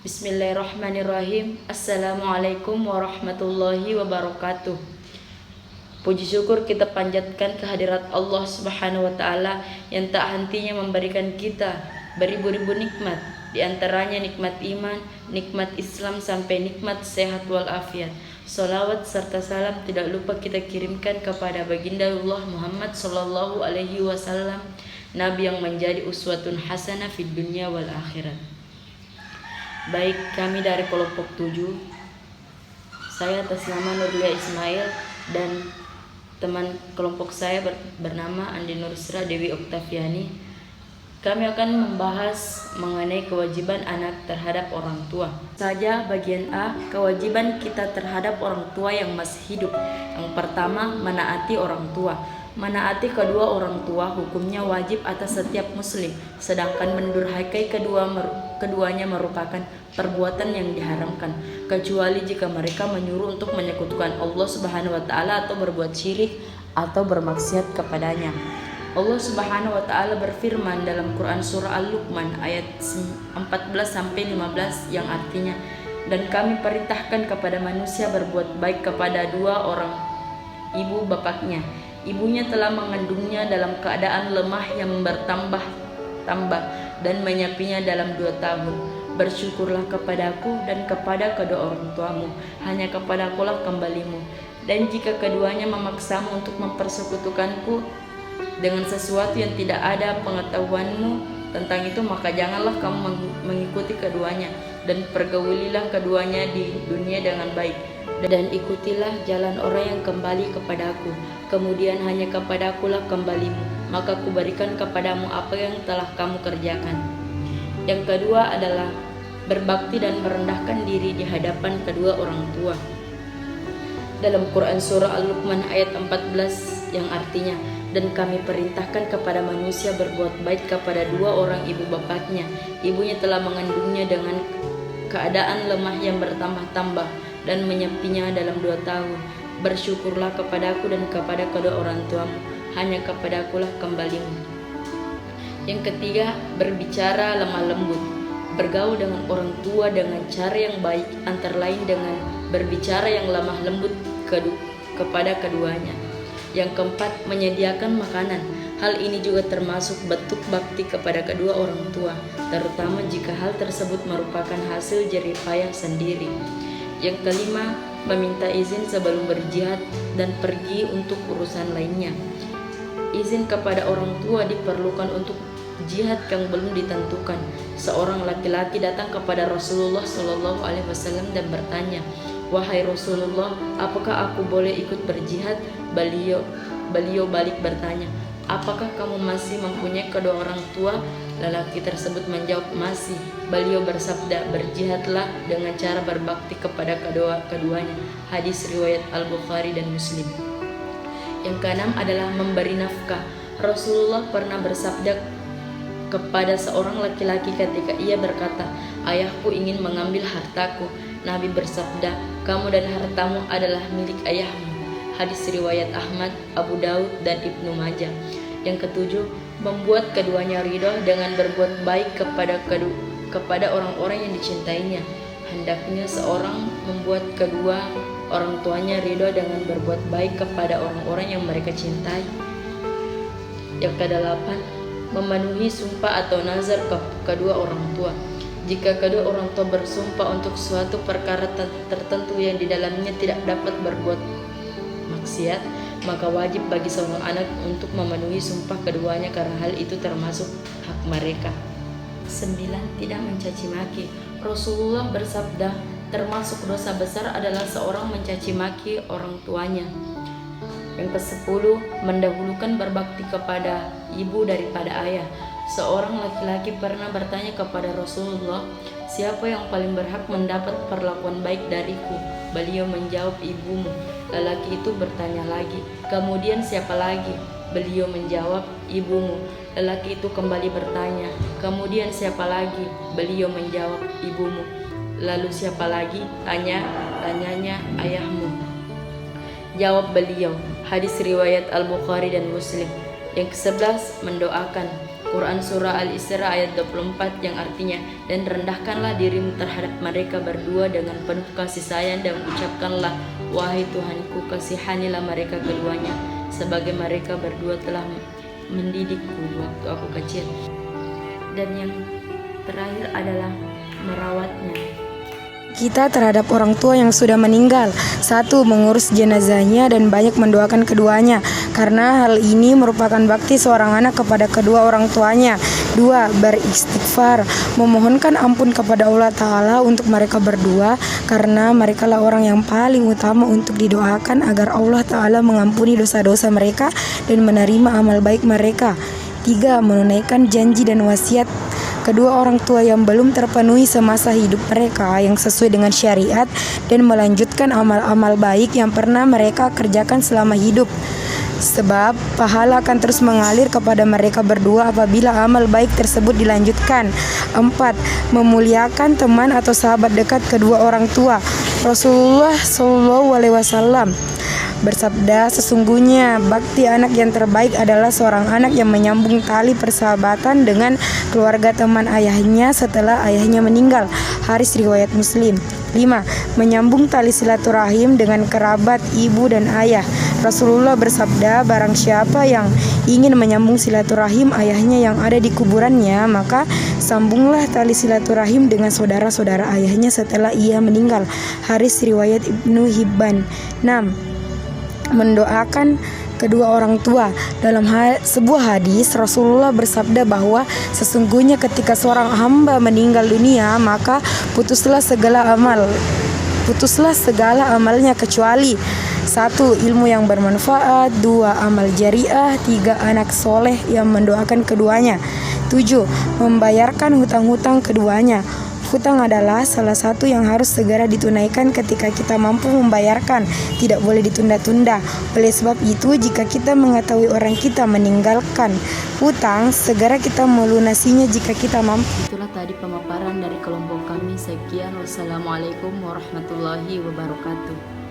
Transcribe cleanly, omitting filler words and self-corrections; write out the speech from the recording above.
Bismillahirrahmanirrahim. Assalamualaikum warahmatullahi wabarakatuh. Puji syukur kita panjatkan kehadirat Allah Subhanahu wa taala yang tak hentinya memberikan kita beribu-ribu nikmat, di antaranya nikmat iman, nikmat Islam sampai nikmat sehat walafiat. Salawat serta salam tidak lupa kita kirimkan kepada baginda Allah Muhammad sallallahu alaihi wasallam, nabi yang menjadi uswatun hasanah fid dunya wal akhirat. Baik, kami dari kelompok 7. Saya atas nama Nurlia Ismail dan teman kelompok saya bernama Andi Nursra Dewi Oktaviani. Kami akan membahas mengenai kewajiban anak terhadap orang tua. Saja bagian A, kewajiban kita terhadap orang tua yang masih hidup. Yang pertama, menaati orang tua. Menaati kedua orang tua hukumnya wajib atas setiap muslim, sedangkan mendurhakai keduanya merupakan perbuatan yang diharamkan, kecuali jika mereka menyuruh untuk menyekutukan Allah Subhanahu wa taala atau berbuat syirik atau bermaksiat kepadanya. Allah Subhanahu wa taala berfirman dalam Quran surah Al-Luqman ayat 14-15 yang artinya, dan kami perintahkan kepada manusia berbuat baik kepada dua orang ibu bapaknya. Ibunya telah mengandungnya dalam keadaan lemah yang bertambah-tambah dan menyapinya dalam 2 tahun. Bersyukurlah kepadaku dan kepada kedua orang tuamu, hanya kepadakulah kembalimu. Dan jika keduanya memaksamu untuk mempersekutukanku dengan sesuatu yang tidak ada pengetahuanmu tentang itu, maka janganlah kamu mengikuti keduanya, dan pergaulilah keduanya di dunia dengan baik. Dan ikutilah jalan orang yang kembali kepadaku, kemudian hanya kepadakulah kembalimu, maka kuberikan kepadamu apa yang telah kamu kerjakan. Yang kedua adalah berbakti dan merendahkan diri di hadapan kedua orang tua. Dalam Quran surah Al-Luqman ayat 14 yang artinya, dan kami perintahkan kepada manusia berbuat baik kepada dua orang ibu bapaknya. Ibunya telah mengandungnya dengan keadaan lemah yang bertambah-tambah dan menyapinya dalam 2 tahun. Bersyukurlah kepadaku dan kepada kedua orang tuamu, hanya kepadakulah kembalimu. Yang ketiga, berbicara lemah lembut. Bergaul dengan orang tua dengan cara yang baik, antara lain dengan berbicara yang lemah lembut kepada keduanya. Yang keempat, menyediakan makanan. Hal ini juga termasuk bentuk bakti kepada kedua orang tua, terutama jika hal tersebut merupakan hasil jerih payah sendiri. Yang kelima, meminta izin sebelum berjihad dan pergi untuk urusan lainnya. Izin kepada orang tua diperlukan untuk jihad yang belum ditentukan. Seorang laki-laki datang kepada Rasulullah SAW dan bertanya, "Wahai Rasulullah, apakah aku boleh ikut berjihad?" Beliau balik bertanya, "Apakah kamu masih mempunyai kedua orang tua?" Lelaki tersebut menjawab, "Masih." Beliau bersabda, "Berjihadlah dengan cara berbakti kepada keduanya." Hadis riwayat Al-Bukhari dan Muslim. Yang keenam adalah memberi nafkah. Rasulullah pernah bersabda kepada seorang laki-laki ketika ia berkata, "Ayahku ingin mengambil hartaku." Nabi bersabda, "Kamu dan hartamu adalah milik ayahmu." Hadis riwayat Ahmad, Abu Daud, dan Ibnu Majah. Yang ketujuh, membuat keduanya ridho dengan berbuat baik kepada orang-orang yang dicintainya. Hendaknya seorang membuat kedua orang tuanya ridho dengan berbuat baik kepada orang-orang yang mereka cintai. Yang kedelapan, memenuhi sumpah atau nazar ke kedua orang tua. Jika kedua orang tua bersumpah untuk suatu perkara tertentu yang di dalamnya tidak dapat berbuat maksiat, maka wajib bagi seorang anak untuk memenuhi sumpah keduanya karena hal itu termasuk hak mereka. 9. Tidak mencaci maki. Rasulullah bersabda, termasuk dosa besar adalah seorang mencaci maki orang tuanya. Yang ke-10, mendahulukan berbakti kepada ibu daripada ayah. Seorang laki-laki pernah bertanya kepada Rasulullah, "Siapa yang paling berhak mendapat perlakuan baik dariku?" Beliau menjawab, "Ibumu." Lelaki itu bertanya lagi, "Kemudian siapa lagi?" Beliau menjawab, "Ibumu." Lelaki itu kembali bertanya, "Kemudian siapa lagi?" Beliau menjawab, "Ibumu." "Lalu siapa lagi?" Tanyanya, "Ayahmu." Jawab beliau. Hadis riwayat Al-Bukhari dan Muslim. Yang ke-11, mendoakan. Quran Surah Al-Isra ayat 24 yang artinya, dan rendahkanlah dirimu terhadap mereka berdua dengan penuh kasih sayang dan ucapkanlah, wahai Tuhanku, kasihanilah mereka keduanya sebagai mereka berdua telah mendidikku waktu aku kecil. Dan yang terakhir adalah merawatnya kita terhadap orang tua yang sudah meninggal. 1. Mengurus jenazahnya dan banyak mendoakan keduanya, karena hal ini merupakan bakti seorang anak kepada kedua orang tuanya. 2. Beristighfar, memohonkan ampun kepada Allah Ta'ala untuk mereka berdua, karena merekalah orang yang paling utama untuk didoakan agar Allah Ta'ala mengampuni dosa-dosa mereka dan menerima amal baik mereka. 3. Menunaikan janji dan wasiat kedua orang tua yang belum terpenuhi semasa hidup mereka yang sesuai dengan syariat, dan melanjutkan amal-amal baik yang pernah mereka kerjakan selama hidup, sebab pahala akan terus mengalir kepada mereka berdua apabila amal baik tersebut dilanjutkan. 4. Memuliakan teman atau sahabat dekat kedua orang tua. Rasulullah SAW bersabda, sesungguhnya bakti anak yang terbaik adalah seorang anak yang menyambung tali persahabatan dengan keluarga teman ayahnya setelah ayahnya meninggal. Hadis riwayat Muslim. 5. Menyambung tali silaturahim dengan kerabat ibu dan ayah. Rasulullah bersabda, barang siapa yang ingin menyambung silaturahim ayahnya yang ada di kuburannya, maka sambunglah tali silaturahim dengan saudara-saudara ayahnya setelah ia meninggal. Hadis riwayat Ibnu Hibban. 6. Mendoakan kedua orang tua. Dalam sebuah hadis, Rasulullah bersabda bahwa sesungguhnya ketika seorang hamba meninggal dunia, maka putuslah segala amalnya kecuali 1. Ilmu yang bermanfaat, 2. Amal jariah, 3. Anak soleh yang mendoakan keduanya. 7. Membayarkan hutang-hutang keduanya. Hutang adalah salah satu yang harus segera ditunaikan ketika kita mampu membayarkan, tidak boleh ditunda-tunda. Oleh sebab itu, jika kita mengetahui orang kita meninggalkan hutang, segera kita melunasinya jika kita mampu. Itulah tadi pemaparan dari kelompok kami. Sekian, wassalamualaikum warahmatullahi wabarakatuh.